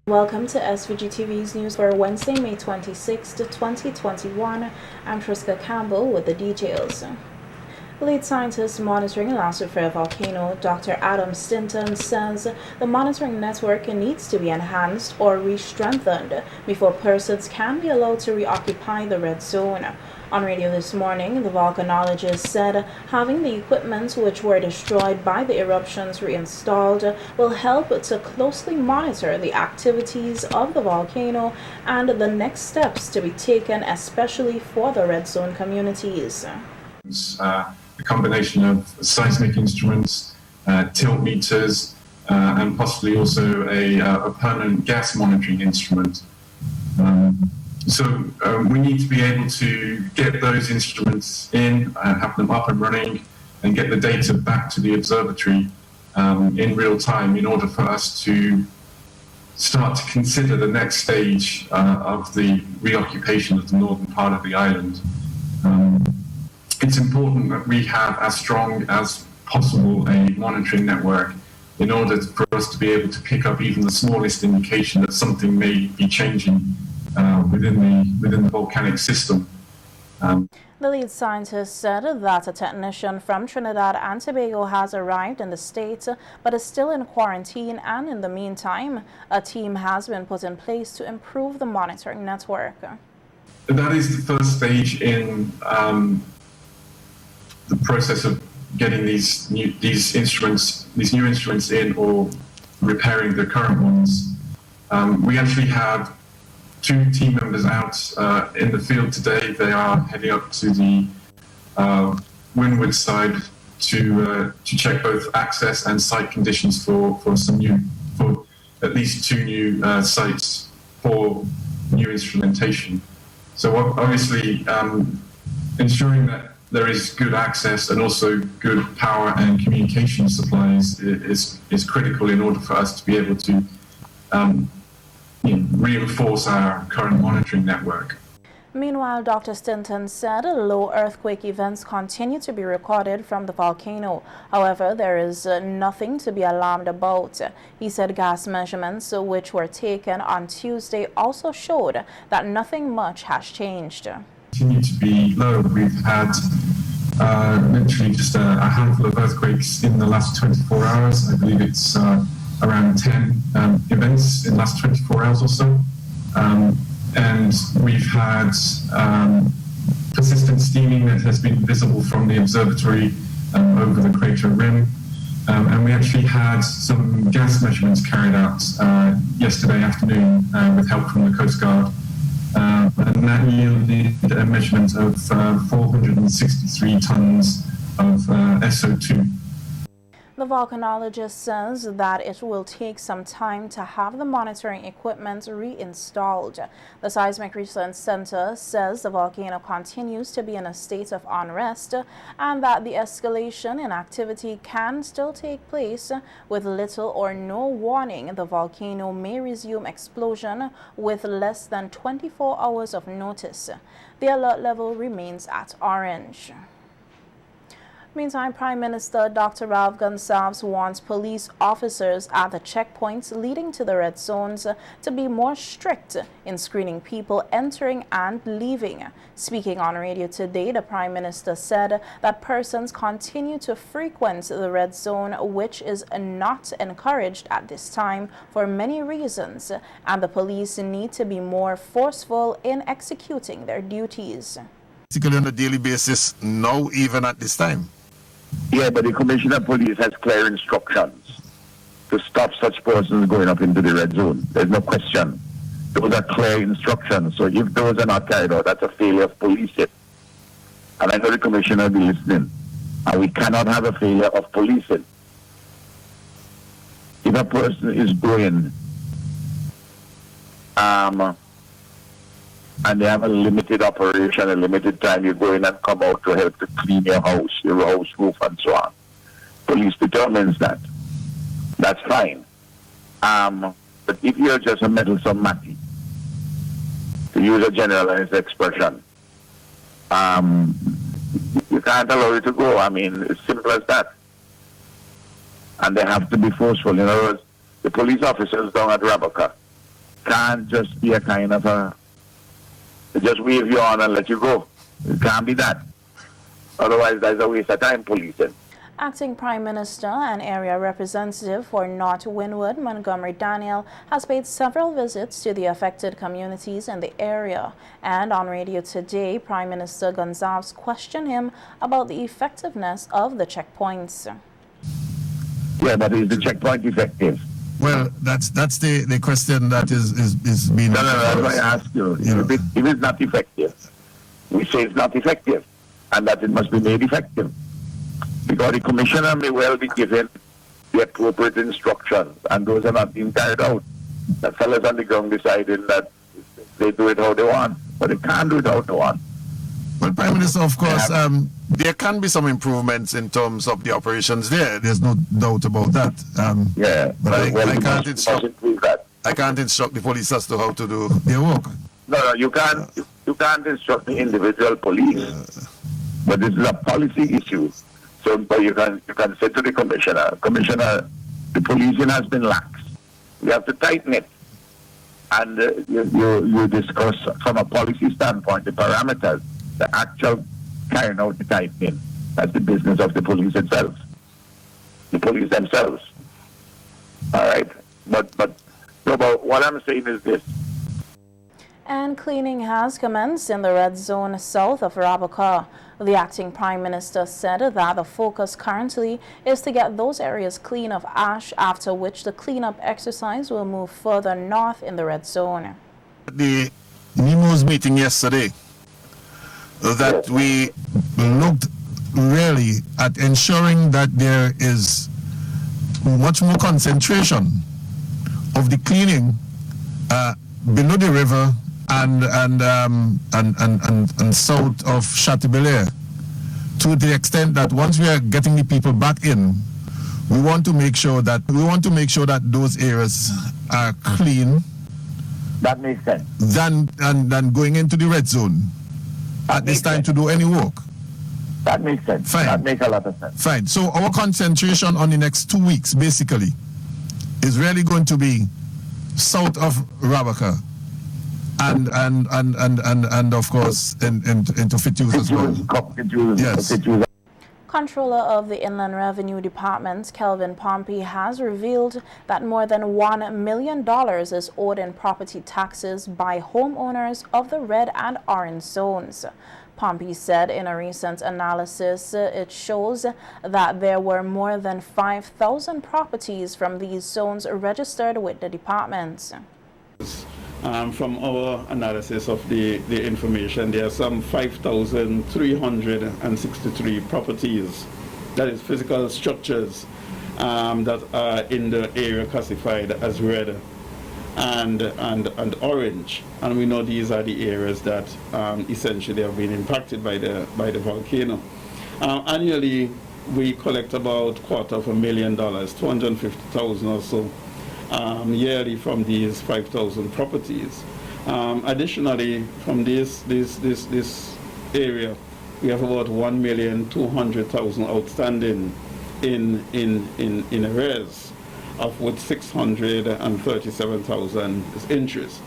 Welcome to SVG-TV's news for Wednesday, May 26, 2021. I'm Triska Campbell with the details. Lead scientist monitoring the SOUFRIERE volcano, Dr. Adam Stinton, says the monitoring network needs to be enhanced or re-strengthened before persons can be allowed to reoccupy the red zone. On radio this morning, the volcanologist said having the equipment which were destroyed by the eruptions reinstalled will help to closely monitor the activities of the volcano and the next steps to be taken, especially for the red zone communities. A combination of seismic instruments, tilt meters, and possibly also a permanent gas monitoring instrument. So we need to be able to get those instruments in, have them up and running, and get the data back to the observatory in real time in order for us to start to consider the next stage of the reoccupation of the northern part of the island. It's important that we have as strong as possible a monitoring network in order for us to be able to pick up even the smallest indication that something may be changing within the volcanic system. The lead scientist said that a technician from Trinidad and Tobago has arrived in the state but is still in quarantine, and in the meantime, a team has been put in place to improve the monitoring network. That is the first stage in the process of getting these new instruments in or repairing the current ones. We actually have 2 team members out in the field today. They are heading up to the windward side to check both access and site conditions for at least 2 new sites for new instrumentation. So obviously ensuring that there is good access and also good power and communication supplies is critical in order for us to be able to reinforce our current monitoring network. Meanwhile, Dr. Stinton said low earthquake events continue to be recorded from the volcano. However, there is nothing to be alarmed about. He said gas measurements which were taken on Tuesday also showed that nothing much has changed. Continue to be low. We've had literally just a handful of earthquakes in the last 24 hours. I believe it's around 10 events in the last 24 hours or so. And we've had persistent steaming that has been visible from the observatory over the crater rim. And we actually had some gas measurements carried out yesterday afternoon with help from the Coast Guard. And that yielded a measurement of 463 tons of SO2. The volcanologist says that it will take some time to have the monitoring equipment reinstalled. The Seismic Research Center says the volcano continues to be in a state of unrest and that the escalation in activity can still take place. With little or no warning, the volcano may resume explosion with less than 24 hours of notice. The alert level remains at orange. Meantime, Prime Minister Dr. Gonsalves wants police officers at the checkpoints leading to the red zones to be more strict in screening people entering and leaving. Speaking on radio today, the Prime Minister said that persons continue to frequent the red zone, which is not encouraged at this time for many reasons, and the police need to be more forceful in executing their duties. Particularly on a daily basis, now even at this time. Yeah, but the Commissioner of Police has clear instructions to stop such persons going up into the red zone. There's no question. Those are clear instructions. So if those are not carried out, that's a failure of policing. And I know the Commissioner will be listening. And we cannot have a failure of policing. If a person is going and they have a limited operation, a limited time, you go in and come out to help to clean your house roof, and so on. Police determines that. That's fine. But if you're just a meddlesome matty, to use a generalized expression, you can't allow it to go. I mean, it's simple as that. And they have to be forceful. In other words, the police officers down at Raboka, can't just be a kind of just wave you on and let you go. It can't be that. Otherwise, that's a waste of time policing. Acting Prime Minister and Area Representative for North Windward, Montgomery Daniel, has paid several visits to the affected communities in the area. And on radio today, Prime Minister Gonsalves questioned him about the effectiveness of the checkpoints. Yeah, but is the checkpoint effective? Well, that's the question that is being... No, that's why I asked you. Yeah. If it's not effective, we say it's not effective, and that it must be made effective. Because the commissioner may well be given the appropriate instructions, and those are not being carried out. The fellas on the ground deciding that they do it how they want, but they can't do it how they want. Well, Prime Minister, of course, there can be some improvements in terms of the operations there. There's no doubt about that. But I can't instruct the police as to how to do their work. No, you can't instruct the individual police. But this is a policy issue. So, but you can say to the Commissioner, the policing has been lax. We have to tighten it. And you discuss from a policy standpoint the parameters, the actual carrying out the tightening. That's the business of the police itself. The police themselves. All right? But what I'm saying is this. And cleaning has commenced in the red zone south of Rabaca. The acting Prime Minister said that the focus currently is to get those areas clean of ash, after which the cleanup exercise will move further north in the red zone. The Nemo's meeting yesterday, that we looked really at ensuring that there is much more concentration of the cleaning below the river and south of Chateaubriand, to the extent that once we are getting the people back in, we want to make sure that those areas are clean. That makes sense. Than going into the red zone at this time to do any work. That makes sense. Fine. That makes a lot of sense. Fine. So our concentration on the next 2 weeks, basically, is really going to be south of Rabaca and of course into Fituse as well. Yes. Comptroller of the Inland Revenue Department, Kelvin Pompey, has revealed that more than $1 million is owed in property taxes by homeowners of the red and orange zones. Pompey said in a recent analysis it shows that there were more than 5,000 properties from these zones registered with the department. From our analysis of the information, there are some 5,363 properties, that is physical structures, that are in the area classified as red and orange. And we know these are the areas that essentially have been impacted by the volcano. Annually, we collect about $250,000, $250,000 or so. Yearly from these 5,000 properties. Additionally, from this area, we have about 1,200,000 outstanding in arrears, of which 637,000 is interest.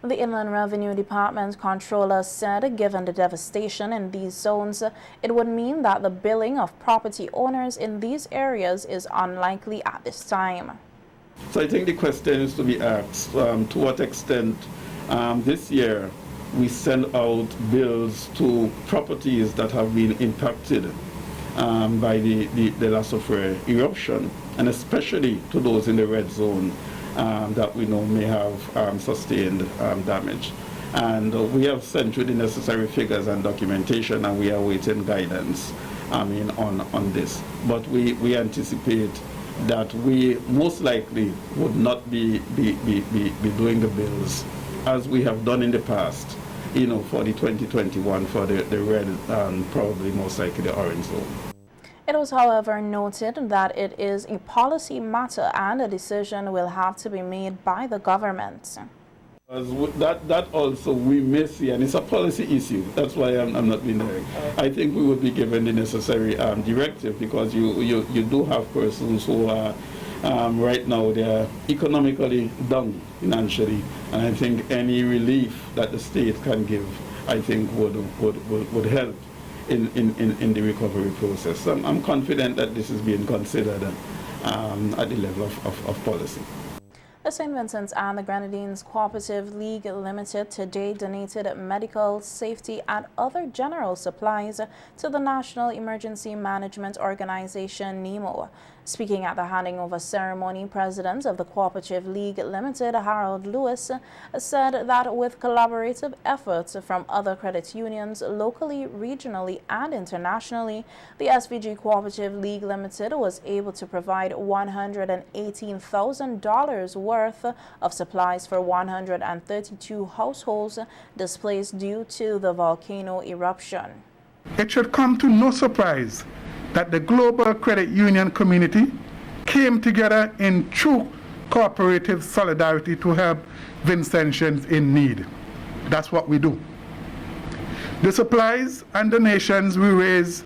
The Inland Revenue Department Comptroller said given the devastation in these zones, it would mean that the billing of property owners in these areas is unlikely at this time. So I think the question is to be asked, to what extent this year we send out bills to properties that have been impacted by the La SOUFRIERE eruption, and especially to those in the red zone that we know may have sustained damage. And we have sent you the necessary figures and documentation, and we are awaiting guidance on this. But we anticipate that we most likely would not be doing the bills as we have done in the past, for the 2021 for the red and probably most likely the orange zone. It was, however, noted that it is a policy matter and a decision will have to be made by the government. That also we may see, and it's a policy issue. That's why I'm not being there. I think we would be given the necessary directive, because you do have persons who are Right now, they are economically down financially, and I think any relief that the state can give, I think, would help in the recovery process. So I'm confident that this is being considered at the level of policy. The St. Vincent's and the Grenadines Co-operative League Limited today donated medical, safety and other general supplies to the National Emergency Management Organization, Nemo. Speaking at the handing over ceremony, President of the Co-operative League Limited, Harold Lewis, said that with collaborative efforts from other credit unions locally, regionally and internationally, the SVG Cooperative League Limited was able to provide $118,000 worth of supplies for 132 households displaced due to the volcano eruption. It should come to no surprise that the global credit union community came together in true cooperative solidarity to help Vincentians in need. That's what we do. The supplies and donations we raise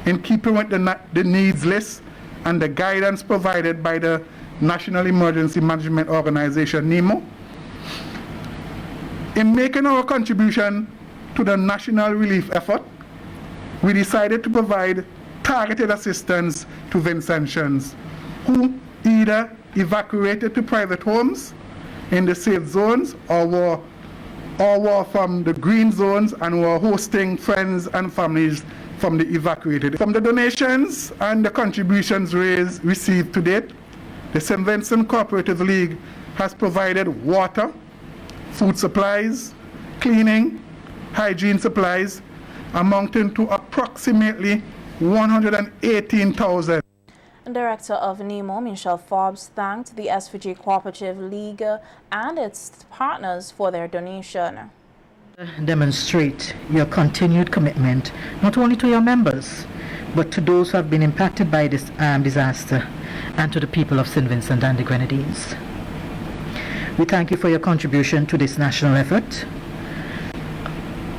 in keeping with the needs list and the guidance provided by the National Emergency Management Organization, Nemo. In making our contribution to the national relief effort, we decided to provide targeted assistance to Vincentians who either evacuated to private homes in the safe zones or were from the green zones and were hosting friends and families from the evacuated. From the donations and the contributions received to date, the St. Vincent Cooperative League has provided water, food supplies, cleaning, hygiene supplies, amounting to approximately $118,000. Director of Nemo, Michelle Forbes, thanked the SVG Cooperative League and its partners for their donation. Demonstrate your continued commitment not only to your members but to those who have been impacted by this disaster and to the people of St. Vincent and the Grenadines. We thank you for your contribution to this national effort.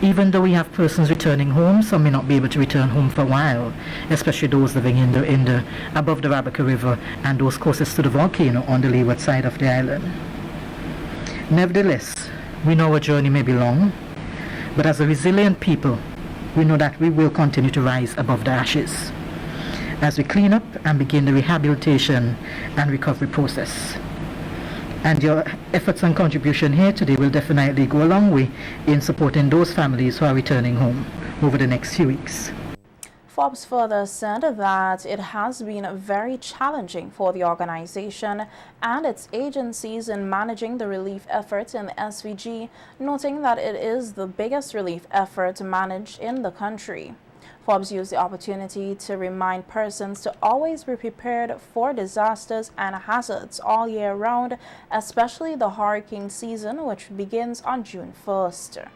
Even though we have persons returning home, some may not be able to return home for a while, especially those living in the above the Rabaca River and those closest to the volcano on the leeward side of the island. Nevertheless, we know our journey may be long, but as a resilient people, we know that we will continue to rise above the ashes as we clean up and begin the rehabilitation and recovery process. And your efforts and contribution here today will definitely go a long way in supporting those families who are returning home over the next few weeks. Forbes further said that it has been very challenging for the organization and its agencies in managing the relief efforts in the SVG, noting that it is the biggest relief effort managed in the country. Forbes used the opportunity to remind persons to always be prepared for disasters and hazards all year round, especially the hurricane season, which begins on June 1st.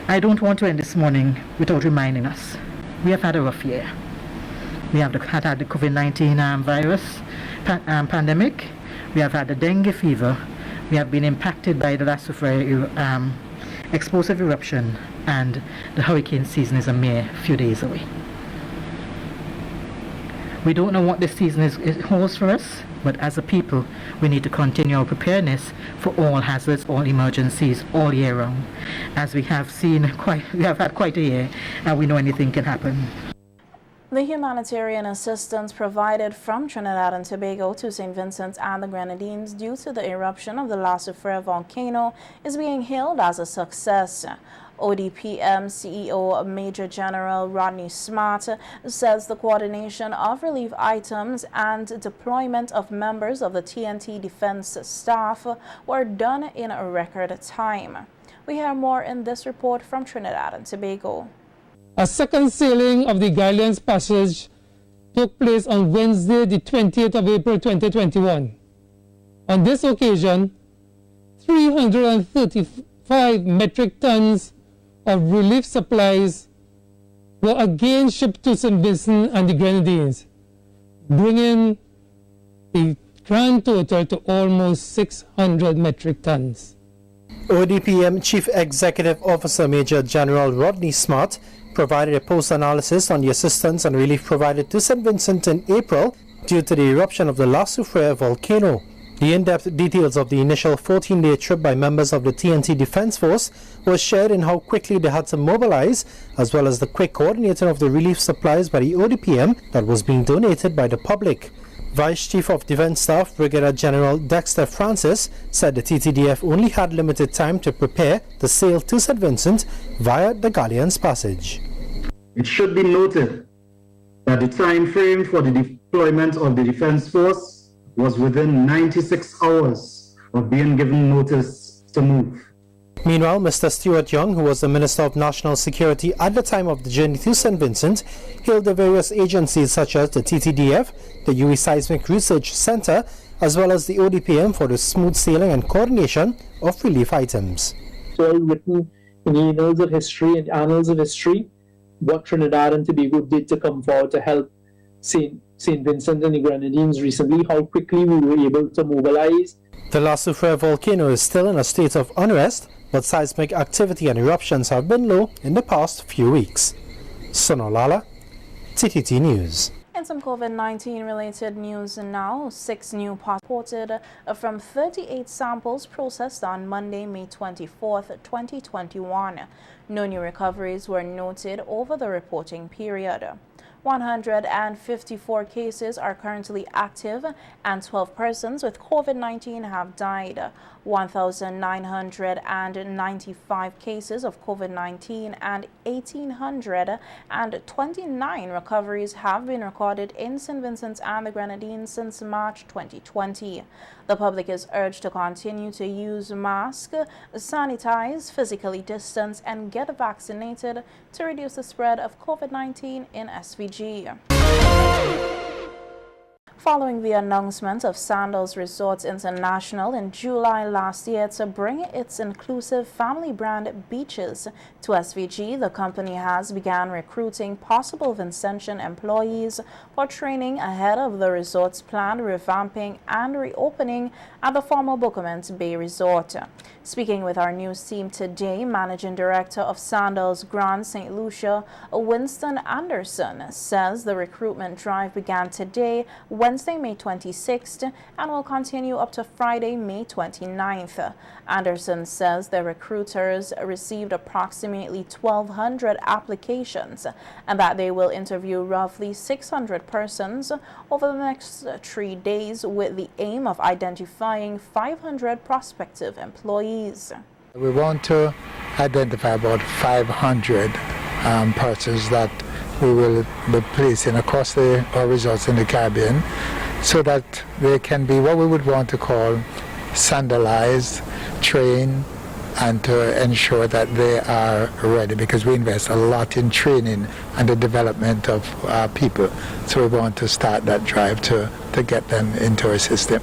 I don't want to end this morning without reminding us we have had a rough year. We have had the COVID-19 virus pandemic. We have had the dengue fever. We have been impacted by the SOUFRIERE explosive eruption, and the hurricane season is a mere few days away. We don't know what this season holds for us, but as a people, we need to continue our preparedness for all hazards, all emergencies, all year round. As we have had quite a year, and we know anything can happen. The humanitarian assistance provided from Trinidad and Tobago to St. Vincent and the Grenadines due to the eruption of the SOUFRIERE volcano is being hailed as a success. ODPM CEO Major General Rodney Smart says the coordination of relief items and deployment of members of the TNT defense staff were done in a record time. We hear more in this report from Trinidad and Tobago. A second sailing of the Guidelines Passage took place on Wednesday, the 20th of April 2021. On this occasion, 335 metric tons of relief supplies were again shipped to St. Vincent and the Grenadines, bringing the grand total to almost 600 metric tons. ODPM Chief Executive Officer Major General Rodney Smart provided a post-analysis on the assistance and relief provided to St. Vincent in April due to the eruption of the SOUFRIERE volcano. The in-depth details of the initial 14-day trip by members of the TNT Defense Force was shared in how quickly they had to mobilize, as well as the quick coordinating of the relief supplies by the ODPM that was being donated by the public. Vice Chief of Defense Staff Brigadier General Dexter Francis said the TTDF only had limited time to prepare to sail to St. Vincent via the Galleon's Passage. It should be noted that the time frame for the deployment of the Defense Force was within 96 hours of being given notice to move. Meanwhile, Mr. Stuart Young, who was the Minister of National Security at the time of the journey to St. Vincent, hailed the various agencies such as the TTDF, the UE Seismic Research Center, as well as the ODPM for the smooth sailing and coordination of relief items. It's all written in the annals of history and annals of history what Trinidad and Tobago did to come forward to help St. Vincent and the Grenadines recently, how quickly we were able to mobilize. The SOUFRIERE volcano is still in a state of unrest, but seismic activity and eruptions have been low in the past few weeks. Sunil, TTT News. In some COVID-19 related news now, 6 new positive reported from 38 samples processed on Monday, May 24th, 2021. No new recoveries were noted over the reporting period. 154 cases are currently active and 12 persons with COVID-19 have died. 1,995 cases of COVID-19 and 1,829 recoveries have been recorded in St. Vincent and the Grenadines since March 2020. The public is urged to continue to use masks, sanitize, physically distance, and get vaccinated to reduce the spread of COVID-19 in SVG. Following the announcement of Sandals Resorts International in July last year to bring its inclusive family brand beaches to SVG, the company has begun recruiting possible Vincentian employees for training ahead of the resort's planned revamping and reopening at the former Bookament Bay Resort. Speaking with our news team today, Managing Director of Sandals Grande St. Lucia, Winston Anderson, says the recruitment drive began today, Wednesday, May 26th, and will continue up to Friday, May 29th. Anderson says the recruiters received approximately 1,200 applications and that they will interview roughly 600 persons over the next 3 days with the aim of identifying 500 prospective employees. We want to identify about 500 persons that we will be placing across our resorts in the Caribbean so that they can be what we would want to call sandalized, trained, and to ensure that they are ready, because we invest a lot in training and the development of people. So we want to start that drive to get them into our system.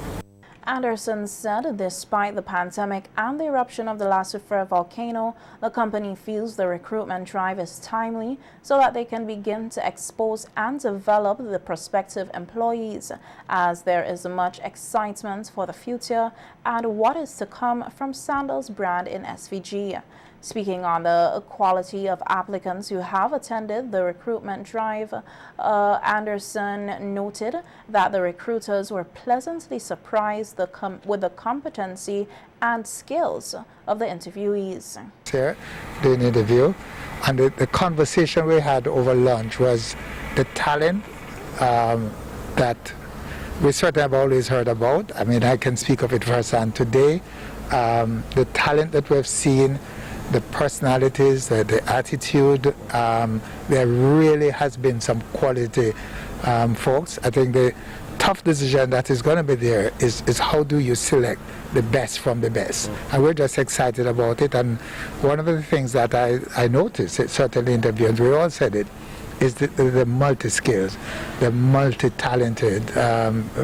Anderson said despite the pandemic and the eruption of the SOUFRIERE volcano, the company feels the recruitment drive is timely so that they can begin to expose and develop the prospective employees, as there is much excitement for the future and what is to come from Sandals brand in SVG. Speaking on the quality of applicants who have attended the recruitment drive, Anderson noted that the recruiters were pleasantly surprised with the competency and skills of the interviewees. Here, during the interview, and the conversation we had over lunch was the talent that we certainly have always heard about. I mean, I can speak of it firsthand today. The talent that we've seen, the personalities, the attitude, there really has been some quality folks. I think the tough decision that is going to be there is how do you select the best from the best. And we're just excited about it. And one of the things that I noticed, certainly in interviews, we all said it, is the multi-skills, the multi-talented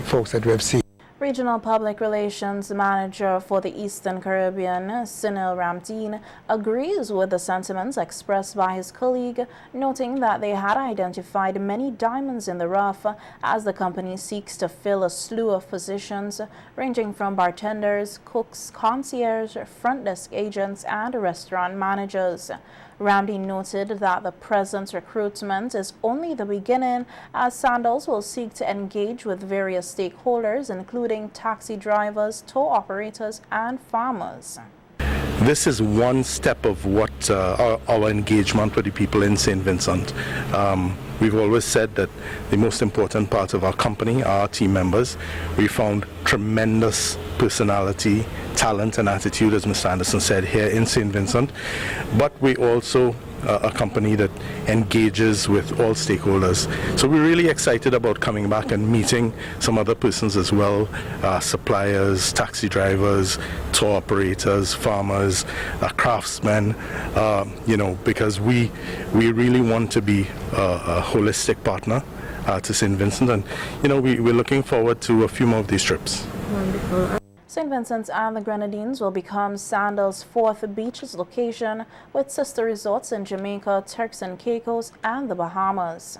folks that we've seen. Regional Public Relations Manager for the Eastern Caribbean, Sunil Ramdeen, agrees with the sentiments expressed by his colleague, noting that they had identified many diamonds in the rough as the company seeks to fill a slew of positions ranging from bartenders, cooks, concierge, front desk agents, and restaurant managers. Ramdeen noted that the present recruitment is only the beginning, as Sandals will seek to engage with various stakeholders, including taxi drivers, tow operators, and farmers. This is one step of what our engagement with the people in St. Vincent. We've always said that the most important part of our company are our team members. We found tremendous personality, talent, and attitude, as Mr. Anderson said, here in St. Vincent. But we also a company that engages with all stakeholders. So we're really excited about coming back and meeting some other persons as well, suppliers, taxi drivers, tour operators, farmers, craftsmen, because we really want to be a holistic partner to St. Vincent, and we're looking forward to a few more of these trips. Wonderful. St. Vincent and the Grenadines will become Sandals' fourth beaches location, with sister resorts in Jamaica, Turks and Caicos, and the Bahamas.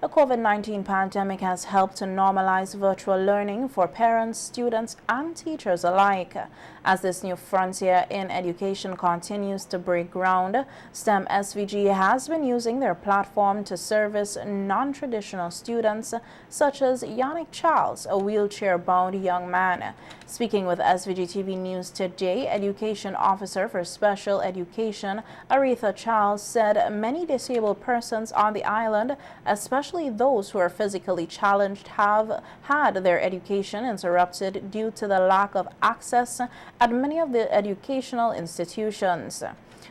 The COVID-19 pandemic has helped to normalize virtual learning for parents, students, and teachers alike. As this new frontier in education continues to break ground, STEM SVG has been using their platform to service non-traditional students, such as Yannick Charles, a wheelchair-bound young man. Speaking with SVG-TV News today, Education Officer for Special Education, Aretha Charles, said many disabled persons on the island, especially those who are physically challenged, have had their education interrupted due to the lack of access at many of the educational institutions.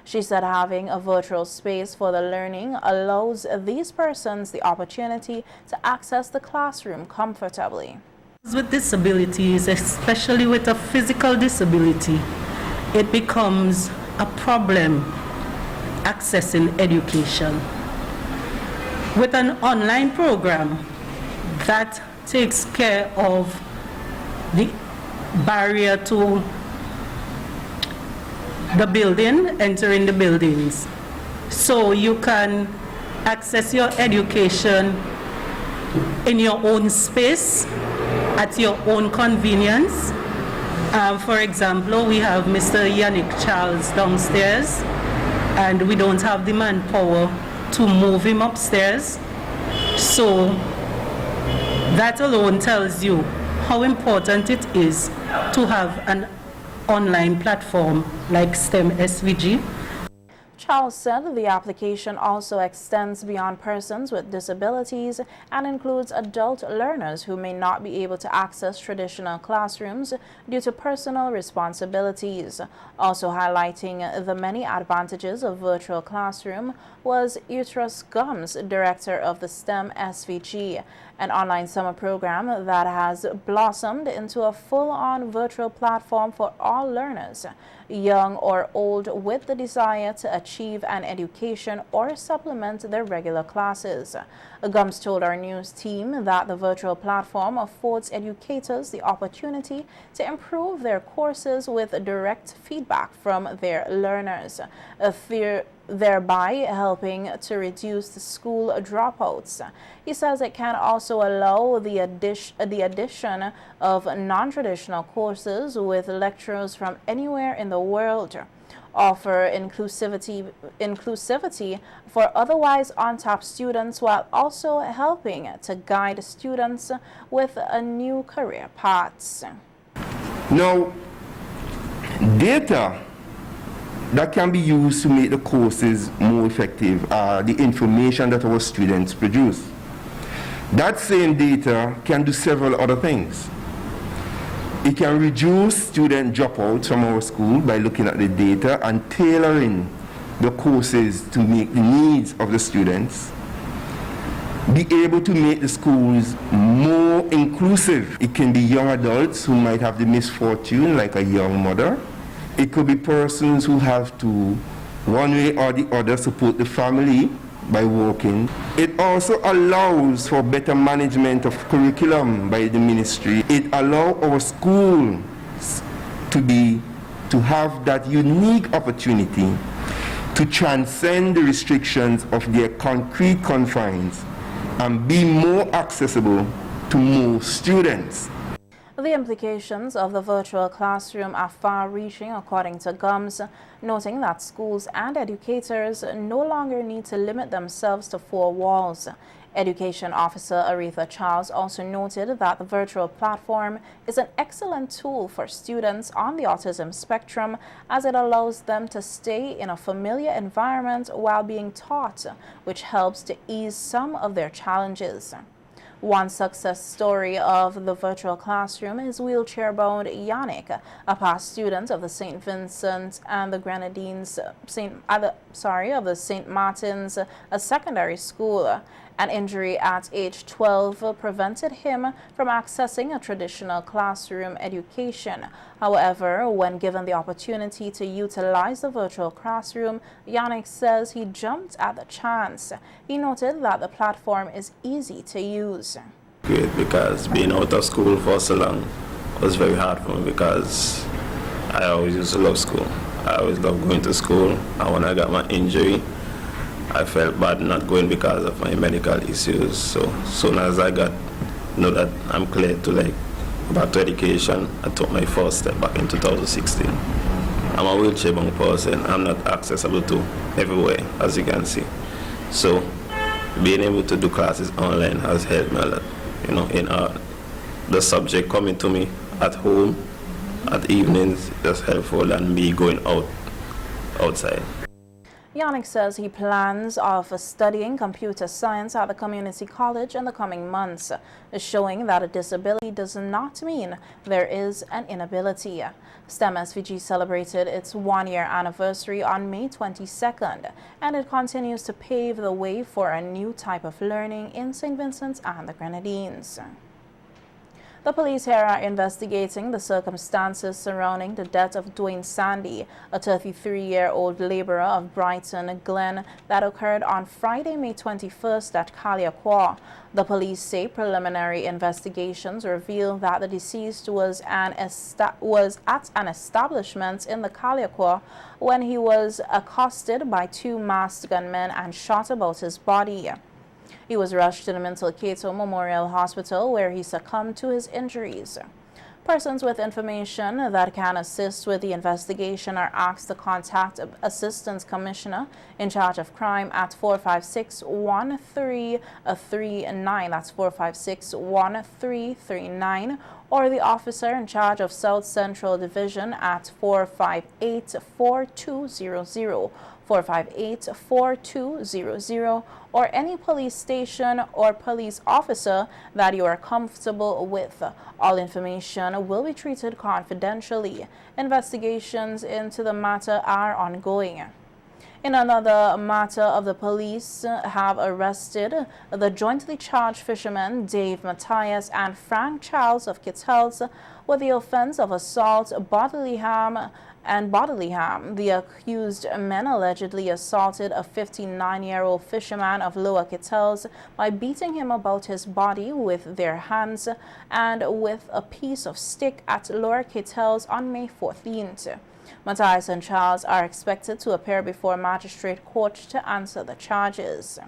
She said having a virtual space for the learning allows these persons the opportunity to access the classroom comfortably. With disabilities, especially with a physical disability, it becomes a problem accessing education. With an online program that takes care of the barrier to the building, entering the buildings, so you can access your education in your own space, at your own convenience. For example, we have Mr. Yannick Charles downstairs, and we don't have the manpower to move him upstairs. So that alone tells you how important it is to have an online platform like STEM SVG. Charles said the application also extends beyond persons with disabilities and includes adult learners who may not be able to access traditional classrooms due to personal responsibilities. Also highlighting the many advantages of virtual classroom was Uterus Gums, director of the STEM SVG, an online summer program that has blossomed into a full-on virtual platform for all learners, young or old, with the desire to achieve an education or supplement their regular classes. Gums told our news team that the virtual platform affords educators the opportunity to improve their courses with direct feedback from their learners, thereby helping to reduce the school dropouts. He says it can also allow the addition of non-traditional courses with lecturers from anywhere in the world, offer inclusivity for otherwise on-top students, while also helping to guide students with new career paths. Now, data that can be used to make the courses more effective are the information that our students produce. That same data can do several other things. It can reduce student dropouts from our school by looking at the data and tailoring the courses to meet the needs of the students. Be able to make the schools more inclusive. It can be young adults who might have the misfortune, like a young mother. It could be persons who have to, one way or the other, support the family by walking. It also allows for better management of curriculum by the ministry. It allows our schools to have that unique opportunity to transcend the restrictions of their concrete confines and be more accessible to more students. The implications of the virtual classroom are far-reaching, according to GUMS, noting that schools and educators no longer need to limit themselves to four walls. Education Officer Aretha also noted that the virtual platform is an excellent tool for students on the autism spectrum, as it allows them to stay in a familiar environment while being taught, which helps to ease some of their challenges. One success story of the virtual classroom is wheelchair-bound Yannick, a past student of the St. Vincent and the Grenadines, of the St. Martin's secondary school. An injury at age 12 prevented him from accessing a traditional classroom education. However, when given the opportunity to utilize the virtual classroom, Yannick says he jumped at the chance. He noted that the platform is easy to use. Great, because being out of school for so long was very hard for me, because I always used to love school. I always loved going to school, and when I got my injury, I felt bad not going because of my medical issues. So soon as I know that I'm cleared to back to education, I took my first step back in 2016. I'm a wheelchair-bound person. I'm not accessible to everywhere, as you can see. So being able to do classes online has helped me a lot. In the subject coming to me at home, at evenings, is helpful than me going outside. Yannick says he plans of studying computer science at the community college in the coming months, showing that a disability does not mean there is an inability. STEM SVG celebrated its one-year anniversary on May 22nd, and it continues to pave the way for a new type of learning in St. Vincent and the Grenadines. The police here are investigating the circumstances surrounding the death of Dwayne Sandy, a 33-year-old laborer of Brighton Glen, that occurred on Friday, May 21st at Kaliakwa. The police say preliminary investigations reveal that the deceased was at an establishment in the Kaliakwa when he was accosted by two masked gunmen and shot about his body. He was rushed to the Mental Cato Memorial Hospital, where he succumbed to his injuries. Persons with information that can assist with the investigation are asked to contact Assistant Commissioner in charge of crime at 456-1339, that's 456-1339, or the officer in charge of South Central Division at 458-4200, 458-4200, or any police station or police officer that you are comfortable with. All information will be treated confidentially. Investigations into the matter are ongoing. In another matter, of the police have arrested the jointly charged fishermen Dave Matthias and Frank Charles of Kithells with the offense of assault, bodily harm, and bodily harm. The accused men allegedly assaulted a 59-year-old fisherman of Lower Kithells by beating him about his body with their hands and with a piece of stick at Lower Kithells on May 14th. Matthias and Charles are expected to appear before magistrate court to answer the charges.